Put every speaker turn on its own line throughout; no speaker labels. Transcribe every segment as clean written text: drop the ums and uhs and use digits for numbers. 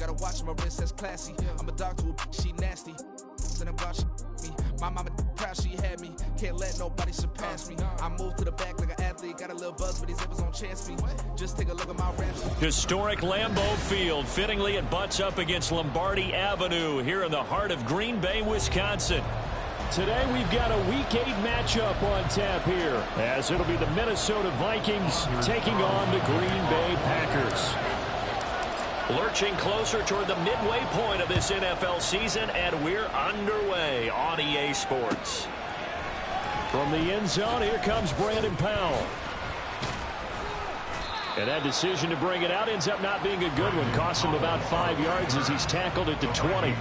Gotta watch my wrist, that's classy. I'm a dog to a she nasty. And about she me. My mama proud she had me. Can't let nobody surpass me. I moved to the back like an athlete. Got a little buzz, but these zippers on chance me. Just take a look at my raps.
Historic Lambeau Field. Fittingly, it butts up against Lombardi Avenue here in the heart of Green Bay, Wisconsin. Today we've got a Week 8 matchup on tap here, as it'll be the Minnesota Vikings taking on the Green Bay Packers. Lurching closer toward the midway point of this NFL season, and we're underway on EA Sports. From the end zone, here comes Brandon Powell. And that decision to bring it out ends up not being a good one. Cost him about 5 yards as he's tackled at the 20.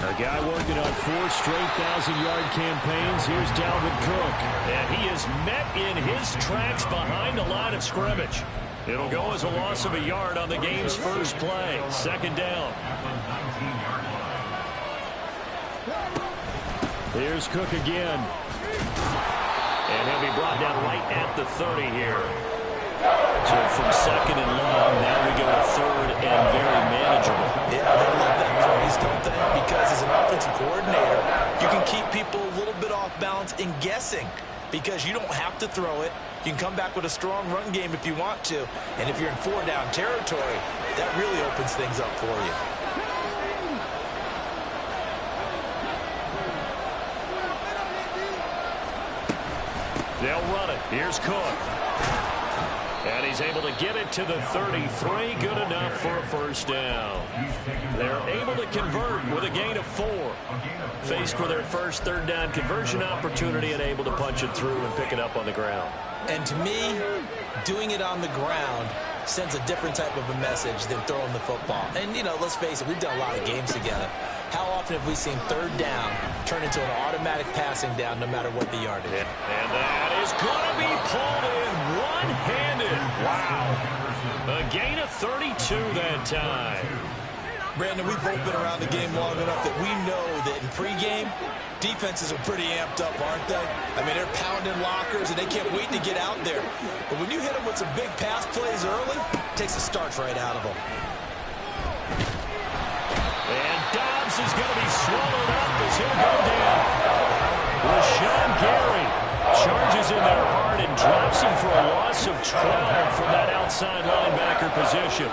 A guy working on 4 straight 1,000-yard campaigns. Here's Dalvin Cook. And he is met in his tracks behind the line of scrimmage. It'll go as a loss of a yard on the game's first play. Second down. Here's Cook again. And he'll be brought down right at the 30 here. So from second and long, now we go to third and very manageable.
Yeah, they love that phrase, don't they? Because as an offensive coordinator, you can keep people a little bit off balance and guessing because you don't have to throw it. You can come back with a strong run game if you want to. And if you're in 4-down territory, that really opens things up for you.
They'll run it. Here's Cook. And he's able to get it to the 33. Good enough for a first down. They're able to convert with a gain of 4. Faced with their first third down conversion opportunity and able to punch it through and pick it up on the ground.
And to me, doing it on the ground sends a different type of a message than throwing the football. And, you know, let's face it, we've done a lot of games together. How often have we seen third down turn into an automatic passing down no matter what the yardage?
And that is going to be pulled in one-handed. Wow. A gain of 32 that time.
Brandon, we've both been around the game long enough that we know that in pregame, defenses are pretty amped up, aren't they? I mean, they're pounding lockers, and they can't wait to get out there. But when you hit them with some big pass plays early, it takes the starch right out of them.
And Dobbs is going to be swallowed up as he'll go down. Rashawn Gary charges in there hard and drops him for a loss of 12 from that outside linebacker position.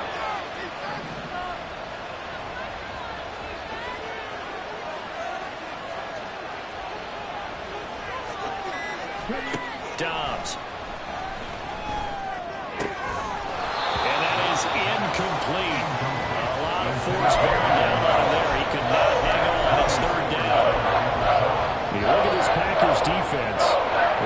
Dobbs. And that is incomplete. A lot of force bearing down on him there. He could not hang on. It's third down. You look at this Packers defense.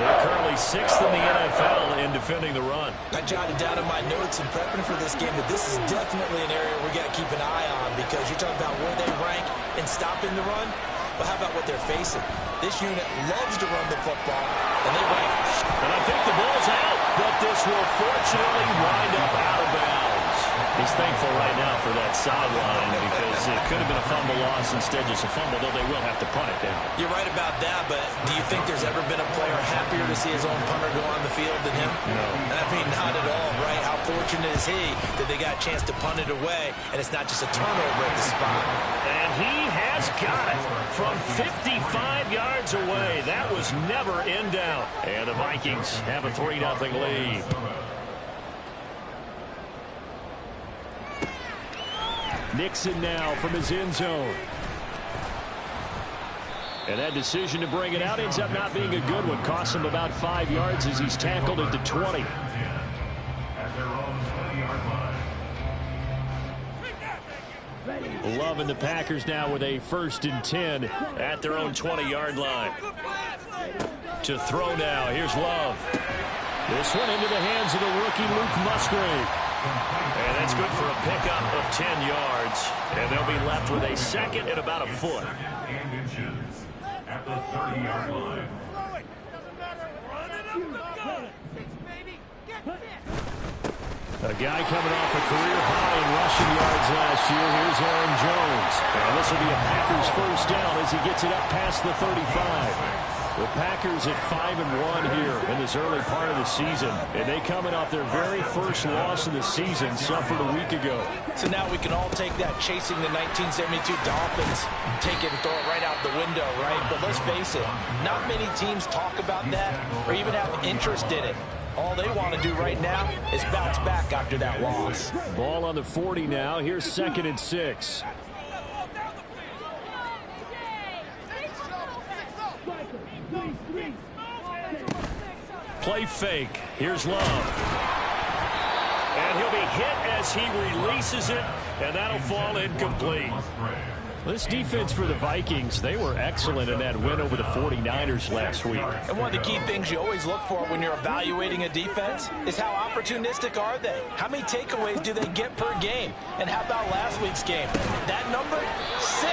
They're currently 6th in the NFL in defending the run.
I jotted down in my notes in prepping for this game that this is definitely an area we got to keep an eye on because you're talking about where they rank in stopping the run. But how about what they're facing? This unit loves to run the football, and they rank.
And I think the ball's out, but this will fortunately wind up out of bounds. He's thankful right now for that sideline because it could have been a fumble loss, instead just a fumble, though they will have to punt it down.
You're right about that, but do you think there's ever been a player happier to see his own punter go on the field than him?
No.
I mean, not at all, right? How fortunate is he that they got a chance to punt it away, and it's not just a turnover at the spot.
And he has got it from 55 yards away. That was never in doubt. And the Vikings have a 3-0 lead. Nixon now from his end zone. And that decision to bring it out ends up not being a good one. Costs him about 5 yards as he's tackled at the 20. Love and the Packers now with a 1st and 10 at their own 20-yard line. To throw now. Here's Love. This one into the hands of the rookie Luke Musgrave. And that's good for a pickup of 10 yards. And they'll be left with a 2nd and about a foot.
at the 30-yard line.
A guy coming off a career high in rushing yards last year. Here's Aaron Jones. And this will be a Packers first down as he gets it up past the 35. The Packers at 5-1 here in this early part of the season. And they coming off their very first loss of the season, suffered a week ago.
So now we can all take that chasing the 1972 Dolphins, take it and throw it right out the window, right? But let's face it, not many teams talk about that or even have interest in it. All they want to do right now is bounce back after that loss.
Ball on the 40 now. Here's 2nd and 6. Play fake. Here's Love. And he'll be hit as he releases it, and that'll fall incomplete. This defense for the Vikings, they were excellent in that win over the 49ers last week.
And one of the key things you always look for when you're evaluating a defense is how opportunistic are they? How many takeaways do they get per game? And how about last week's game? That number, 6.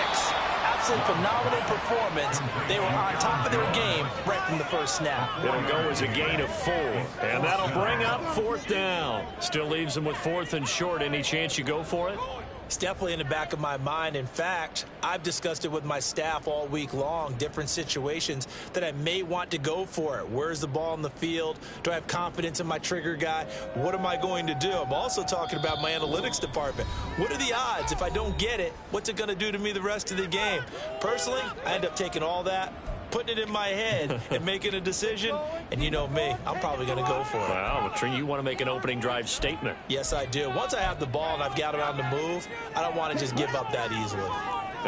Absolutely phenomenal performance. They were on top of their game right from the first snap.
It'll go as a gain of 4. And that'll bring up 4th down. Still leaves them with 4th and short. Any chance you go for it?
It's definitely in the back of my mind. In fact, I've discussed it with my staff all week long, different situations that I may want to go for it. Where's the ball in the field? Do I have confidence in my trigger guy? What am I going to do? I'm also talking about my analytics department. What are the odds? If I don't get it, what's it going to do to me the rest of the game? Personally, I end up taking all that, putting it in my head and making a decision, and you know me, I'm probably going to go for it.
Wow, you want to make an opening drive statement.
Yes, I do. Once I have the ball and I've got it on the move, I don't want to just give up that easily.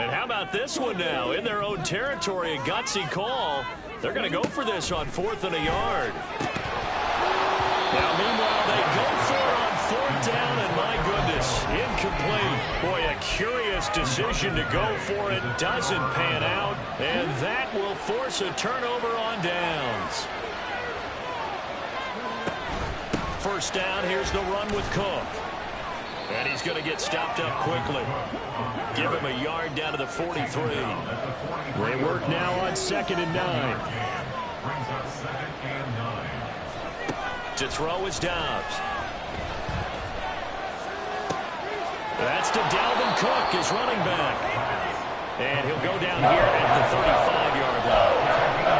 And how about this one now? In their own territory, a gutsy call. They're going to go for this on 4th and a yard. Now, meanwhile, they go for it on 4th down, and my goodness, incomplete. Boy, a curious decision to go for it. Doesn't pan out, and that will force a turnover on downs. First down, here's the run with Cook. And he's going to get stopped up quickly. Give him a yard down to the 43. They work now on 2nd and 9. To throw is Dobbs. That's to Dalvin Cook, his running back. And he'll go down here at the 35-yard line.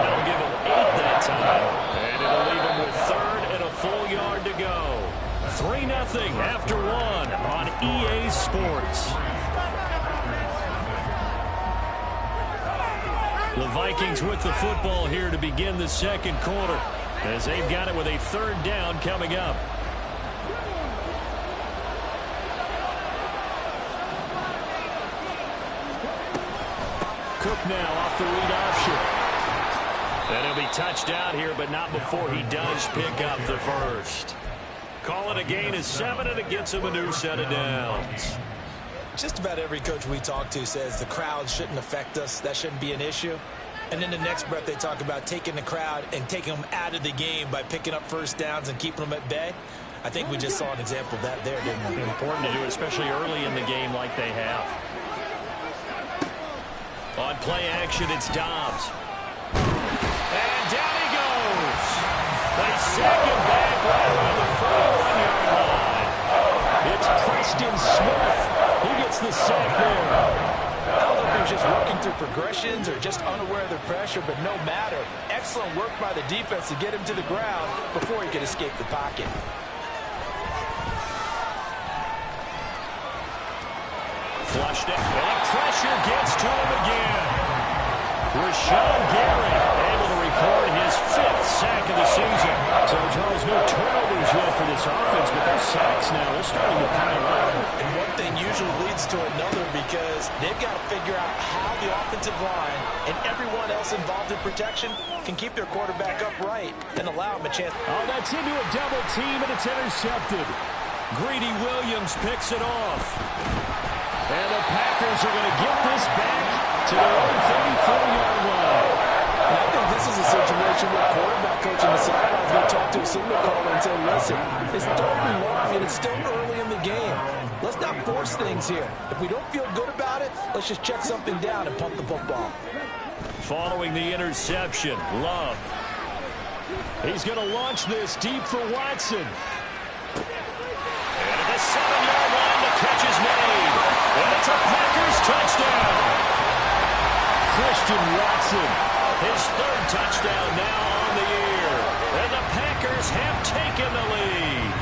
They'll give him 8 that time. And it'll leave him with 3rd and a full yard to go. 3-0 after 1 on EA Sports. The Vikings with the football here to begin the 2nd quarter, as they've got it with a 3rd down coming up. Cook now off the read option. And he'll be touched out here, but not before he does pick up the first. Call it a gain of 7, and it gets him a new set of downs.
Just about every coach we talk to says the crowd shouldn't affect us. That shouldn't be an issue. And in the next breath, they talk about taking the crowd and taking them out of the game by picking up first downs and keeping them at bay. I think we just saw an example of that there, didn't we?
Important to do, especially early in the game like they have. On play action, it's Dobbs. And down he goes. They sack him back right around the 41-yard line. It's Preston Smith. He gets the sack there.
I don't know if he was just working through progressions or just unaware of the pressure, but no matter. Excellent work by the defense to get him to the ground before he could escape the pocket.
Flushed it. And pressure gets to him again. Rashawn Gary able to record his 5th sack of the season. So, Charles, no turnovers yet for this offense, but those sacks now, they're starting to pile up.
And one thing usually leads to another because they've got to figure out how the offensive line and everyone else involved in protection can keep their quarterback upright and allow him a chance.
Oh, that's into a double team, and it's intercepted. Greedy Williams picks it off. And the Packers are going to get this back to their own 34-yard line.
And I think this is a situation where quarterback coach on the sideline is going to talk to a signal caller and say, listen, it's 3rd and long, and it's still early in the game. Let's not force things here. If we don't feel good about it, let's just check something down and pump the football.
following the interception. Love. He's going to launch this deep for Watson. And at the 7-yard line, the catch is made. And it's a Packers touchdown. Christian Watson, his 3rd touchdown now on the year. And the Packers have taken the lead.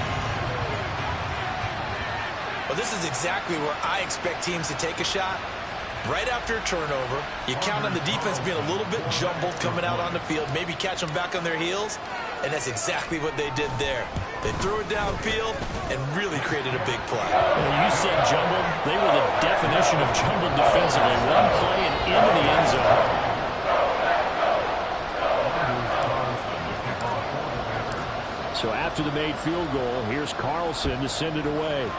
Well, this is exactly where I expect teams to take a shot. Right after a turnover, you count on the defense being a little bit jumbled coming out on the field, maybe catch them back on their heels, and that's exactly what they did there. They threw it downfield and really created a big play.
Well, you said jumbled. They were the definition of jumbled defensively. One play and into the end zone. So after the made field goal, here's Carlson to send it away.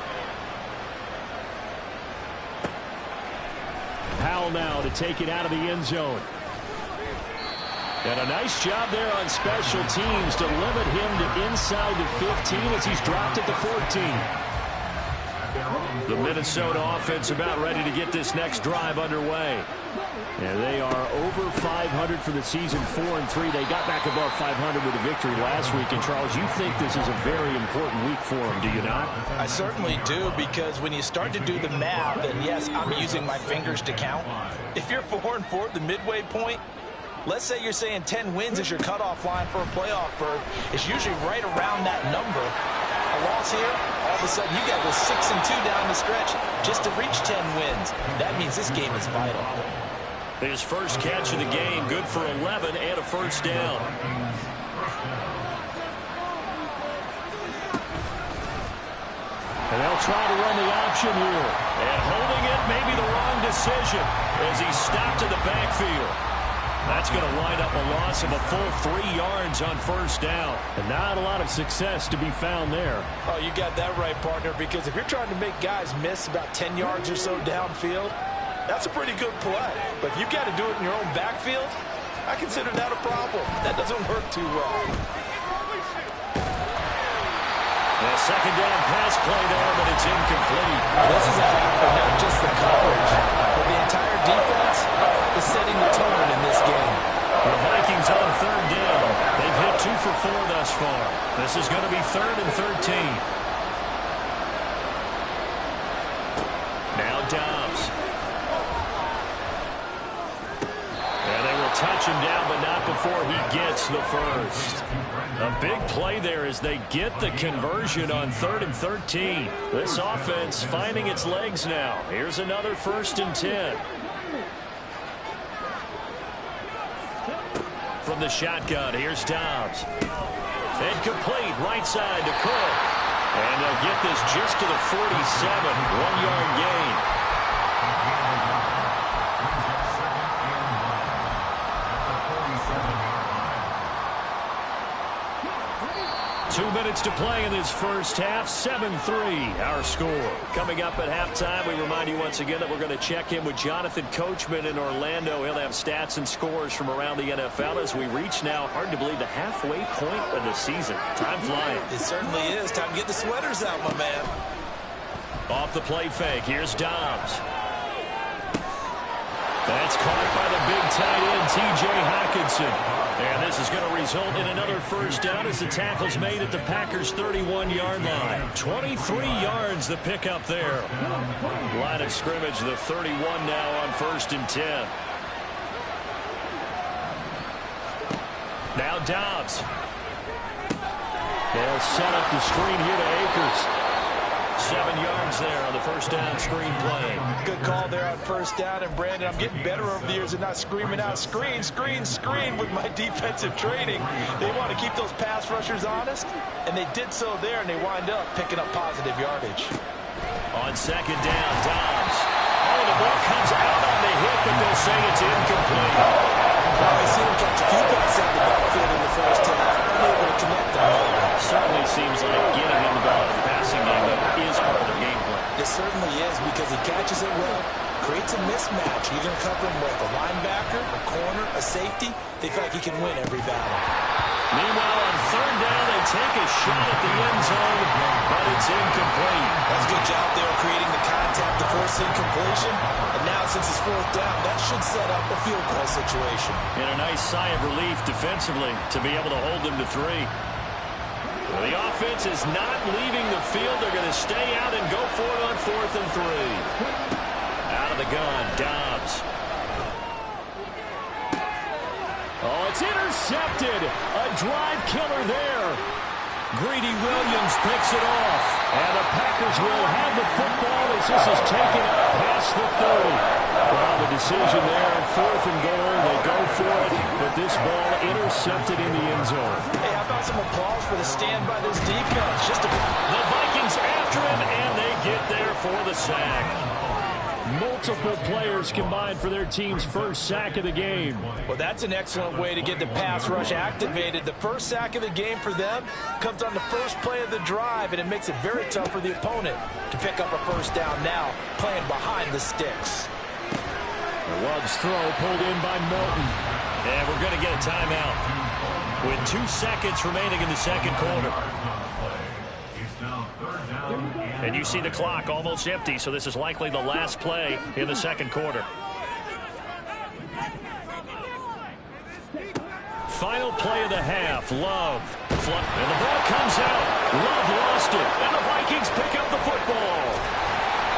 Powell now to take it out of the end zone. And a nice job there on special teams to limit him to inside the 15 as he's dropped at the 14. The Minnesota offense about ready to get this next drive underway. And they are over 500 for the season, 4-3. They got back above 500 with a victory last week. And, Charles, you think this is a very important week for them, do you not?
I certainly do, because when you start to do the math, and yes, I'm using my fingers to count. If you're 4-4 at the midway point, let's say you're saying 10 wins is your cutoff line for a playoff berth. It's usually right around that number. A loss here, all of a sudden you got to go 6-2 down the stretch just to reach 10 wins. That means this game is vital.
His first catch of the game, good for 11 and a first down. And they'll try to run the option here. And holding it may be the wrong decision as he's stopped in the backfield. That's going to wind up a loss of a full 3 yards on first down. And not a lot of success to be found there.
Oh, you got that right, partner, because if you're trying to make guys miss about 10 yards or so downfield, that's a pretty good play. But if you've got to do it in your own backfield, I consider that a problem. That doesn't work too well.
A second down pass play there, but it's incomplete.
This is a half for not just the coverage, but the entire defense is setting the tone in this game.
The Vikings on third down. They've hit 2 for 4 thus far. This is going to be 3rd and 13. Now Dobbs. Touch him down, but not before he gets the first. A big play there as they get the conversion on 3rd and 13. This offense finding its legs now. Here's another 1st and 10. From the shotgun, here's Dobbs. Incomplete, right side to Cook. And they'll get this just to the 47, 1-yard gain. 2 minutes to play in this first half. 7-3 our score. Coming up at halftime, we remind you once again that we're going to check in with Jonathan Coachman in Orlando. He'll have stats and scores from around the NFL as we reach now, hard to believe, the halfway point of the season. Time flying.
It certainly is. Time to get the sweaters out, my man.
Off the play fake. Here's Dobbs. That's caught by the big tight end, T.J. Hockenson. And this is going to result in another first down as the tackle's made at the Packers' 31-yard line. 23 yards the pickup there. Line of scrimmage, the 31 now on 1st and 10. Now Dobbs. They'll set up the screen here to Akers. 7 yards there on the first down screen play.
Good call there on first down. And, Brandon, I'm getting better over the years and not screaming out screen, screen, screen with my defensive training. They want to keep those pass rushers honest, and they did so there, and they wind up picking up positive yardage.
On second down, Dobbs. Oh, the ball comes out on the hit, but they'll say it's incomplete.
Well, I seen him catch a few passes out of the backfield in the first half. Unable to connect them.
Certainly seems like getting him the ball in the passing game is part of the game plan.
It certainly is, because he catches it well, creates a mismatch. You're going to cover him with a linebacker, a corner, a safety. They feel like he can win every battle.
Meanwhile, on third down, they take a shot at the end zone, but it's incomplete.
That's a good job there creating the contact to force incompletion. And now, since it's fourth down, that should set up a field goal situation.
And a nice sigh of relief defensively to be able to hold them to 3. Well, the offense is not leaving the field. They're going to stay out and go for it on 4th and 3. Out of the gun, Dobbs. Oh, it's intercepted. A drive killer there. Greedy Williams picks it off. And the Packers will have the football as this is taken up past the 30. Well, the decision there, 4th and goal. They go for it, but this ball intercepted in the end zone.
Hey, how about some applause for the stand by this defense?
The Vikings after him, and they get there for the sack. Multiple players combined for their team's first sack of the game.
Well, that's an excellent way to get the pass rush activated. The first sack of the game for them comes on the first play of the drive, and it makes it very tough for the opponent to pick up a first down now, playing behind the sticks.
Love's throw pulled in by Milton. And we're going to get a timeout with 2 seconds remaining in the second quarter. And you see the clock almost empty, so this is likely the last play in the second quarter. Final play of the half. Love. And the ball comes out. Love lost it. And the Vikings pick up the football.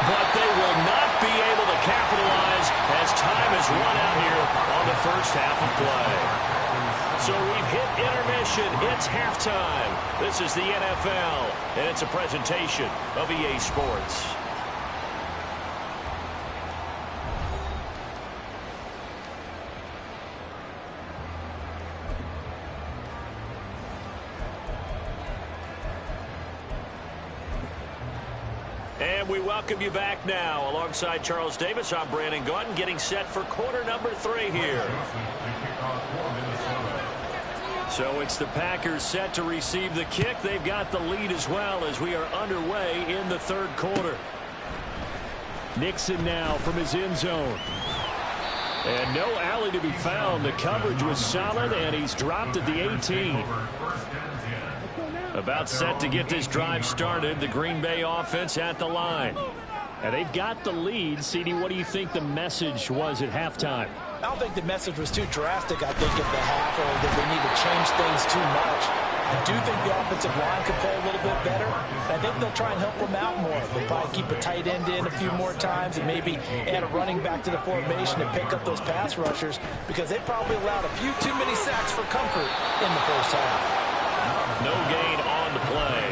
But they will not be able to capitalize as time has run out here on the first half of play. So we've hit intermission. It's halftime. This is the NFL, and it's a presentation of EA Sports. And we welcome you back now. Alongside Charles Davis, I'm Brandon Gaudin, getting set for quarter number 3 here. So it's the Packers set to receive the kick. They've got the lead as well as we are underway in the third quarter. Nixon now from his end zone. And no alley to be found. The coverage was solid, and he's dropped at the 18. About set to get this drive started. The Green Bay offense at the line. And they've got the lead. CD, what do you think the message was at halftime?
I don't think the message was too drastic, I think, at the half, or that they need to change things too much. I do think the offensive line could play a little bit better. I think they'll try and help them out more. They'll probably keep a tight end in a few more times and maybe add a running back to the formation to pick up those pass rushers, because they probably allowed a few too many sacks for comfort in the first half.
No gain on the play.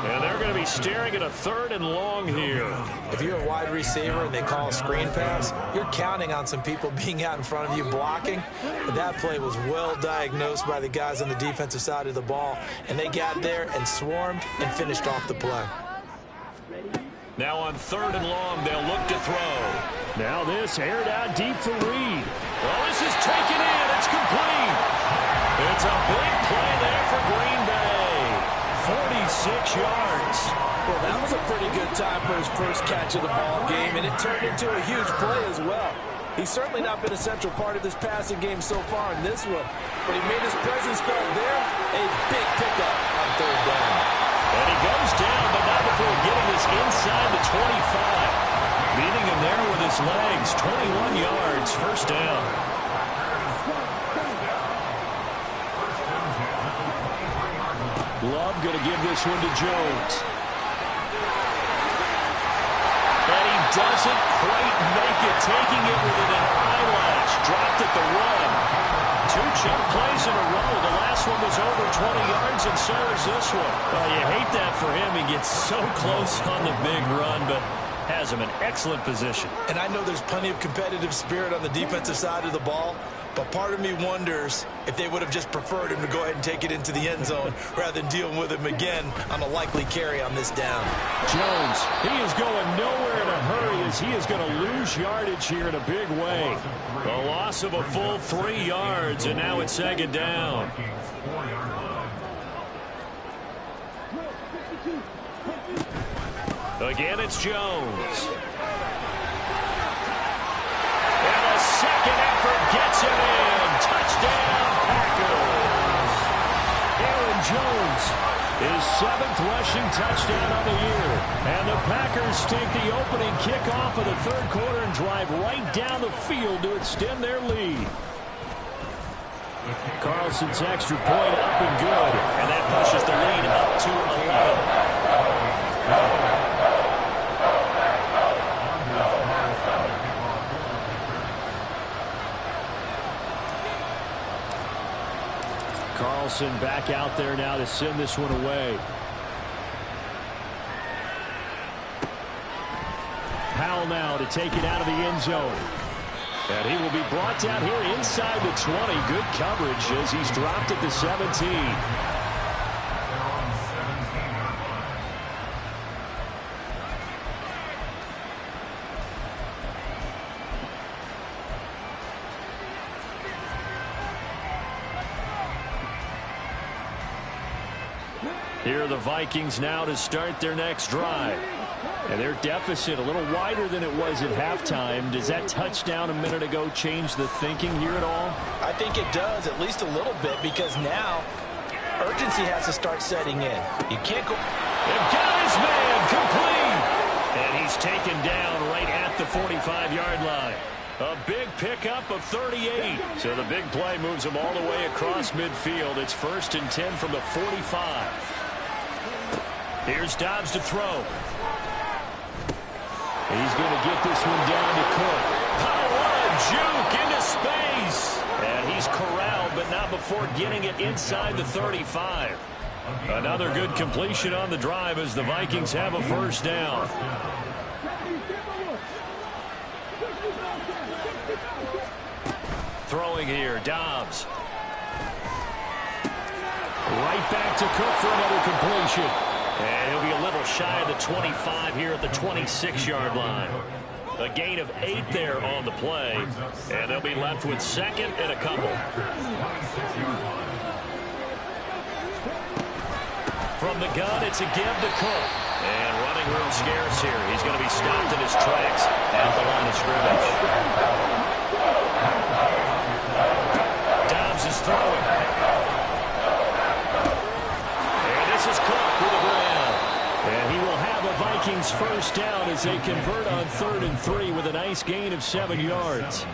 And they're going to be staring at a 3rd and long here.
If you're a wide receiver and they call a screen pass, you're counting on some people being out in front of you blocking. But that play was well diagnosed by the guys on the defensive side of the ball. And they got there and swarmed and finished off the play.
Now on 3rd and long, they'll look to throw. Now this aired out deep for Reed. Well, this is taken in. It's complete. It's a big play there for Green Bay. 46 yards.
Well, that was a pretty good time for his first catch of the ball game, and it turned into a huge play as well. He's certainly not been a central part of this passing game so far in this one, but he made his presence felt there. A big pickup on 3rd down.
And he goes down, but not before getting this inside the 25. Beating him there with his legs. 21 yards, first down. Love going to give this one to Jones. And he doesn't quite make it, taking it within an eyelash. Dropped at the 1. 2 jump plays in a row. The last one was over 20 yards, and so is this one. Well, you hate that for him. He gets so close on the big run, but has him in excellent position.
And I know there's plenty of competitive spirit on the defensive side of the ball, but part of me wonders if they would have just preferred him to go ahead and take it into the end zone rather than dealing with him again on a likely carry on this down.
Jones, he is going nowhere in a hurry as he is going to lose yardage here in a big way. The loss of a full 3 yards, and now it's 2nd down. Again, it's Jones. And a second effort gets it in. Touchdown, Packers. His 7th rushing touchdown on the year. And the Packers take the opening kickoff of the third quarter and drive right down the field to extend their lead. Carlson's extra point up and good.
And that pushes the lead up to 11.
Carlson back out there now to send this one away. Powell now to take it out of the end zone. And he will be brought down here inside the 20. Good coverage as he's dropped at the 17. Here are the Vikings now to start their next drive. And their deficit a little wider than it was at halftime. Does that touchdown a minute ago change the thinking here at all?
I think it does, at least a little bit, because now urgency has to start setting in. You can't go.
They've got his man complete. And he's taken down right at the 45-yard line. A big pickup of 38. So the big play moves him all the way across midfield. It's 1st and 10 from the 45. Here's Dobbs to throw. He's going to get this one down to Cook. Oh, what a juke into space. And he's corralled, but not before getting it inside the 35. Another good completion on the drive as the Vikings have a first down. Throwing here, Dobbs. Right back to Cook for another completion. And he'll be a little shy of the 25 here at the 26-yard line. A gain of 8 there on the play. And they'll be left with 2nd and a couple. From the gun, it's a give to Cook. And running room scarce here. He's going to be stopped in his tracks at the line of scrimmage. Dobbs is throwing. And this is Cook with a grab. And he will have a Vikings first down as they convert on 3rd and 3 with a nice gain of 7 yards.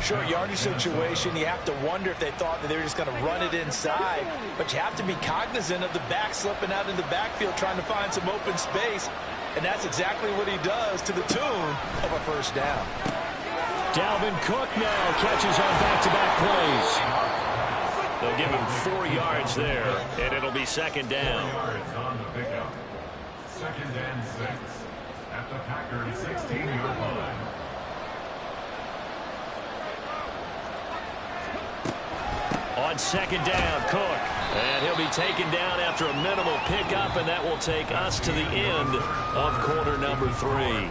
Short yardage situation, you have to wonder if they thought that they were just going to run it inside. But you have to be cognizant of the back slipping out in the backfield trying to find some open space. And that's exactly what he does to the tune of a first down.
Dalvin Cook now catches on back-to-back plays. They'll give him 4 yards there, and it'll be 2nd down.
2nd and 6 at the Packers 16-yard line.
On 2nd down, Cook. And he'll be taken down after a minimal pickup, and that will take us to the end of quarter number 3.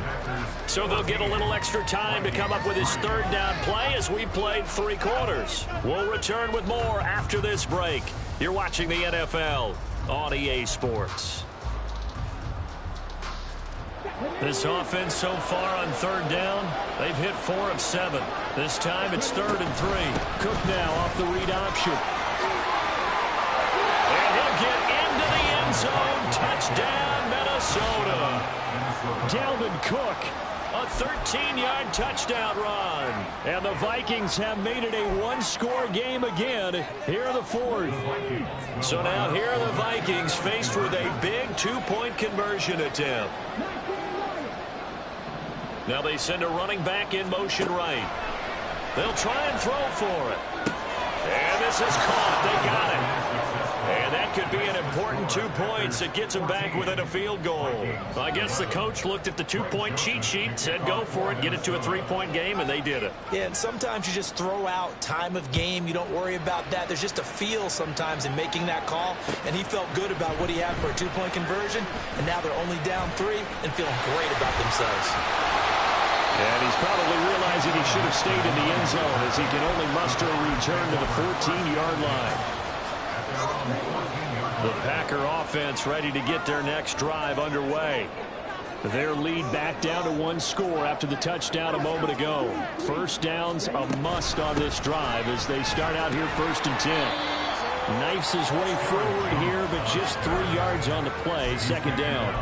So they'll get a little extra time to come up with his 3rd down play as we played 3 quarters. We'll return with more after this break. You're watching the NFL on EA Sports. This offense so far on 3rd down, they've hit 4 of 7. This time it's 3rd and 3. Cook now off the read option. And he'll get into the end zone. Touchdown, Minnesota. Dalvin Cook, a 13-yard touchdown run. And the Vikings have made it a 1-score game again here in the 4th. So now here are the Vikings faced with a big 2-point conversion attempt. Now they send a running back in motion right. They'll try and throw for it. And this is caught. They got it. And that could be an important 2 points. It gets them back within a field goal. I guess the coach looked at the 2-point cheat sheet, said go for it, get it to a 3-point game, and they did it.
Yeah, and sometimes you just throw out time of game. You don't worry about that. There's just a feel sometimes in making that call, and he felt good about what he had for a 2-point conversion, and now they're only down 3 and feeling great about themselves.
And he's probably realizing he should have stayed in the end zone as he can only muster a return to the 14-yard line. The Packer offense ready to get their next drive underway. Their lead back down to 1 score after the touchdown a moment ago. First downs a must on this drive as they start out here 1st and 10. Knifes his way forward here, but just 3 yards on the play. Second down.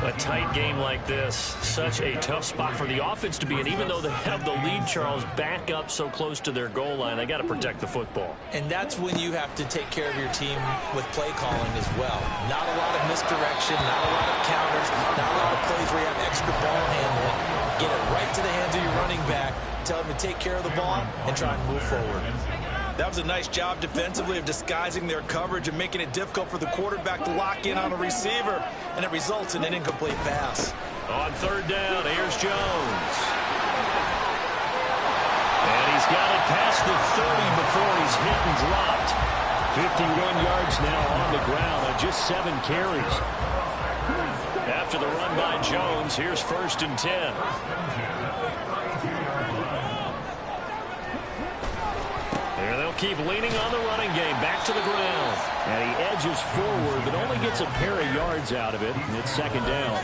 A tight game like this, such a tough spot for the offense to be in. Even though they have the lead, Charles, back up so close to their goal line, they got to protect the football.
And that's when you have to take care of your team with play calling as well. Not a lot of misdirection, not a lot of counters, not a lot of plays where you have extra ball handling. Get it right to the hands of your running back, tell him to take care of the ball, and try and move forward. That was a nice job defensively of disguising their coverage and making it difficult for the quarterback to lock in on a receiver, and it results in an incomplete pass.
On third down, here's Jones. And he's got it past the 30 before he's hit and dropped. 51 yards now on the ground on just 7 carries. After the run by Jones, here's 1st and 10. And they'll keep leaning on the running game. Back to the ground. And he edges forward, but only gets a pair of yards out of it. And it's 2nd down.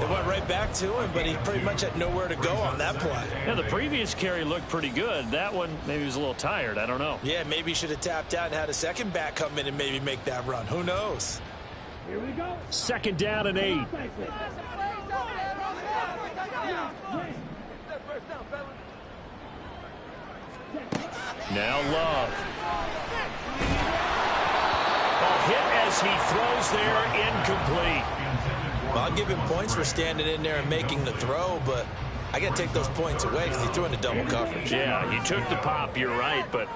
It went right back to him, but he pretty much had nowhere to go on that play.
Yeah, the previous carry looked pretty good. That one, maybe he was a little tired. I don't know.
Yeah, maybe he should have tapped out and had a second back come in and maybe make that run. Who knows?
Here we go.
2nd down and 8. Now Love. A hit as he throws there, incomplete.
Well, I'll give him points for standing in there and making the throw, but I got to take those points away because he threw into double coverage.
Yeah, you took the pop, you're right, but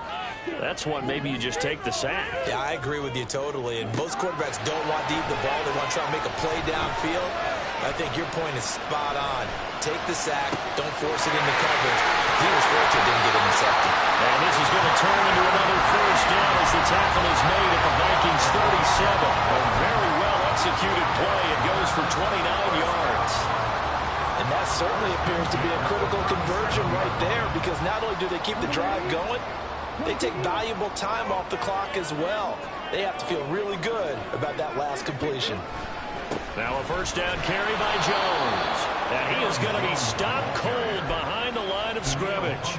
that's one maybe you just take the sack.
Yeah, I agree with you totally, and most quarterbacks don't want to eat the ball. They want to try and make a play downfield. I think your point is spot on. Take the sack, don't force it into coverage. He was fortunate didn't get intercepted.
And this is going to turn into another 1st down as the tackle is made at the Vikings 37. A very well-executed play. It goes for 29 yards.
And that certainly appears to be a critical conversion right there, because not only do they keep the drive going, they take valuable time off the clock as well. They have to feel really good about that last completion.
Now a 1st down carry by Jones. And he is going to be stopped cold behind the line of scrimmage.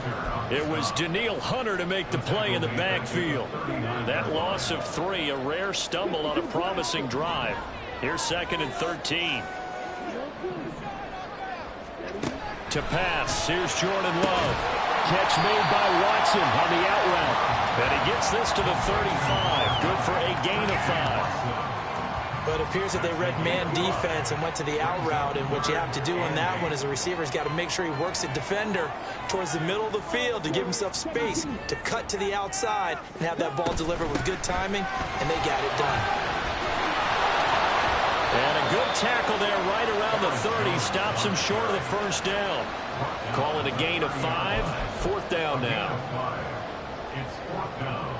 It was Danielle Hunter to make the play in the backfield. That loss of 3, a rare stumble on a promising drive. Here's 2nd and 13. To pass, here's Jordan Love. Catch made by Watson on the out route. And he gets this to the 35. Good for a gain of 5.
But it appears that they read man defense and went to the out route, and what you have to do on that one is the receiver's got to make sure he works the defender towards the middle of the field to give himself space to cut to the outside and have that ball delivered with good timing, and they got it done.
And a good tackle there right around the 30. Stops him short of the 1st down. Call it a gain of 5. 4th down now.
It's 4th down.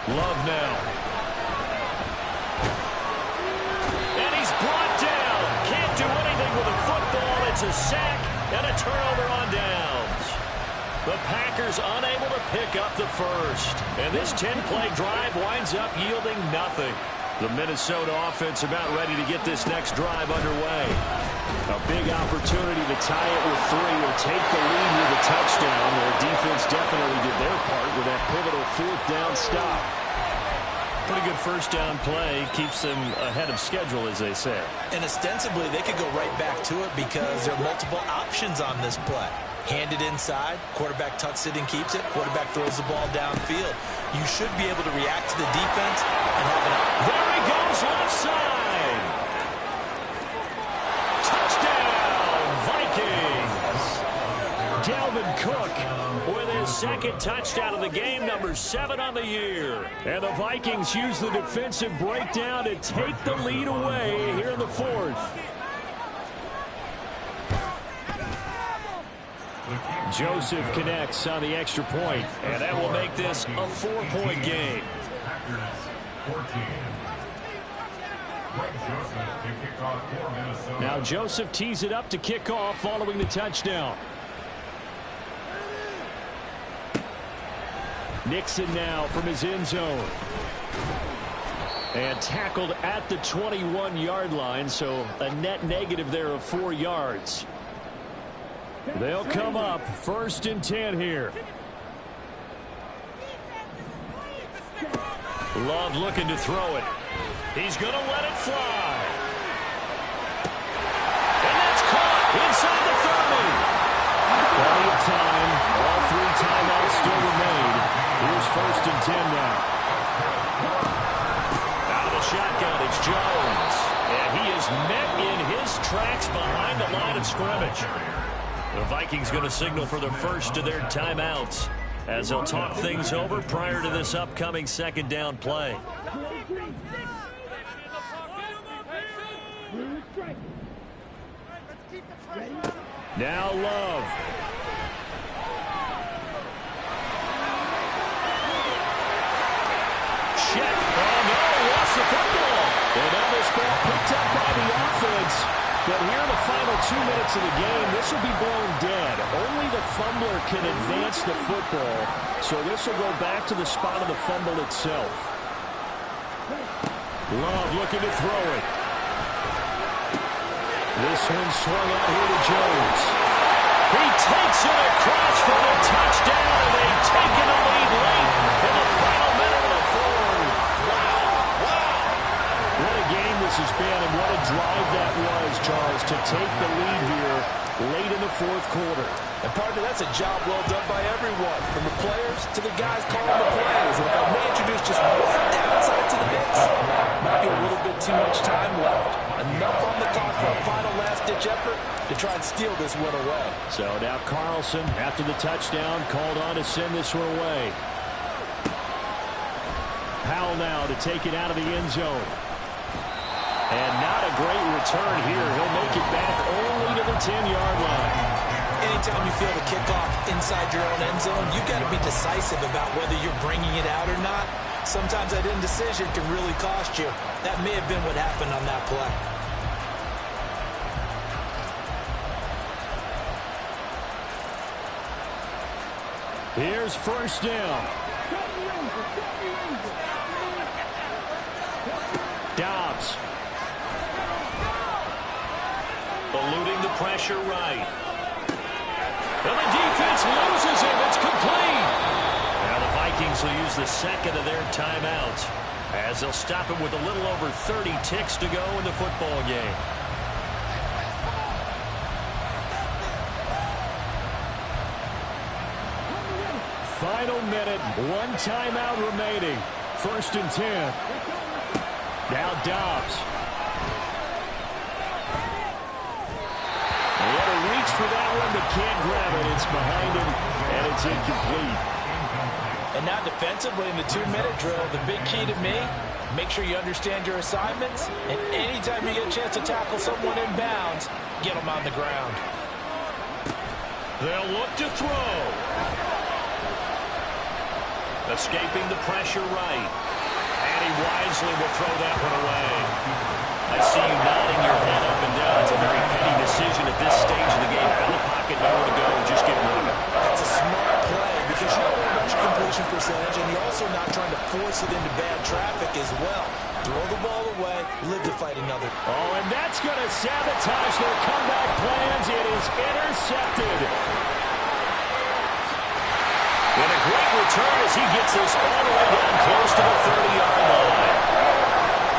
Love now. And he's brought down. Can't do anything with a football. It's a sack and a turnover on downs. The Packers unable to pick up the 1st. And this 10-play drive winds up yielding nothing. The Minnesota offense about ready to get this next drive underway. A big opportunity to tie it with 3 or take the lead with a touchdown. Their defense definitely did their part with that pivotal 4th down stop. Pretty good 1st down play. Keeps them ahead of schedule, as they say.
And ostensibly, they could go right back to it because there are multiple options on this play. Hand it inside, quarterback tucks it and keeps it, quarterback throws the ball downfield. You should be able to react to the defense and have an out.
There he goes, left side. Touchdown, Vikings. Dalvin Cook with his 2nd touchdown of the game, number 7 on the year. And the Vikings use the defensive breakdown to take the lead away here in the 4th. Joseph connects on the extra point, and that will make this a 4-point game. Now Joseph tees it up to kick off following the touchdown. Nixon now from his end zone. And tackled at the 21-yard line, so a net negative there of 4 yards. They'll come up 1st and 10 here. Love looking to throw it. He's going to let it fly. And that's caught inside the 30. Plenty of time. All 3 timeouts still remain. Here's 1st and 10 now. Shotgun, it's Jones. And he is met in his tracks behind the line of scrimmage. The Vikings going to signal for the first of their timeouts as they'll talk things over prior to this upcoming 2nd down play. Now Love. Check. Oh, no. The football. And now this ball picked up by the offense. But here in the final 2 minutes of the game, this will be blown dead. Only the fumbler can advance the football. So this will go back to the spot of the fumble itself. Love looking to throw it. This one swung out here to Jones. He takes it across for a touchdown, and they've taken a lead late in the final minute of the 4th. What a game this has been, and what a drive that was, Charles, to take the lead here late in the 4th quarter.
And partner, that's a job well done by everyone, from the players to the guys calling the plays. And if I may introduce just one downside to the mix, might be a little bit too much time left. Enough on the clock for a final last-ditch effort to try and steal this one away.
So now Carlson, after the touchdown, called on to send this one away. Powell now to take it out of the end zone. And not a great return here. He'll make it back only to the 10-yard line.
Anytime you feel the kickoff inside your own end zone, you've got to be decisive about whether you're bringing it out or not. Sometimes that indecision can really cost you. That may have been what happened on that play.
Here's 1st down. Dobbs. Eluding the pressure right. And the defense loses him. It's complete. Now the Vikings will use the 2nd of their timeouts as they'll stop him with a little over 30 ticks to go in the football game. Final minute, 1 timeout remaining. 1st and 10. Now Dobbs. What a reach for that one, but can't grab it. It's behind him, and it's incomplete.
And now defensively in the 2-minute drill, the big key to me, make sure you understand your assignments, and anytime you get a chance to tackle someone in bounds, get them on the ground.
They'll look to throw. Escaping the pressure right. And he wisely will throw that one away. I see you nodding your head up and down. It's a very petty decision at this stage of the game. Out of the pocket, nowhere to go. Just get moving.
That's a smart play because you don't want to rush completion percentage, and you're also not trying to force it into bad traffic as well. Throw the ball away, live to fight another.
Oh, and that's going to sabotage their comeback plans. It is intercepted. And a great return as he gets this all the way down close to the 30-yard line.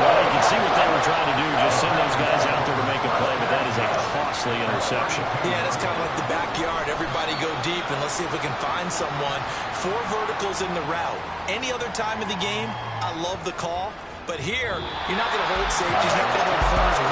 Well, you can see what they were trying to do, just send those guys out there to make a play, but that is a costly interception.
Yeah, it's kind of like the backyard. Everybody go deep, and let's see if we can find someone. 4 verticals in the route. Any other time of the game, I love the call. But here, you're not going to hold safeties, you're not going to hold corners with